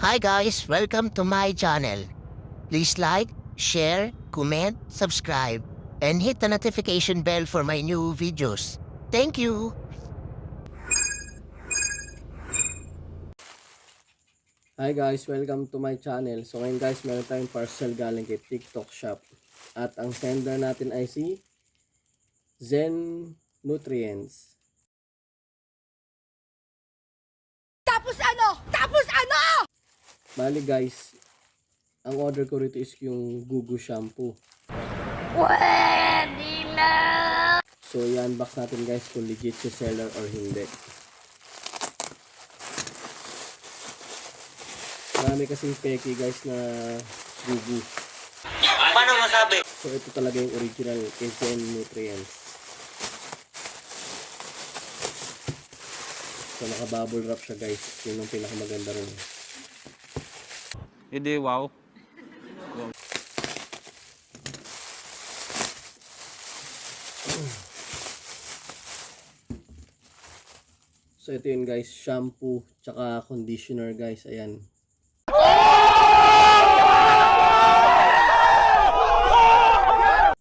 Hi guys, welcome to my channel. Please like, share, comment, subscribe, and hit the notification bell for my new videos. Thank you! Hi guys, welcome to my channel. So ngayon guys, meron tayong parcel galing kay TikTok Shop. At ang sender natin ay si Zen Nutrients. Tapos ano? Tapos ano? Bali guys, ang order ko rito is yung Gugu Shampoo. Pwede na! So i-unbox natin guys kung legit si seller or hindi. Marami kasing peki guys na Gugu. Paano masabi? So ito talaga yung original kay Zen Nutrients. So naka-bubble wrap siya guys. Yun yung pinakamaganda rin. Hindi, wow. So ito yun guys, shampoo tsaka conditioner guys, ayan.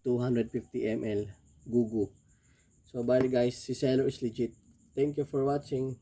$250 ml Gugu. So bali guys, si seller is legit. Thank you for watching.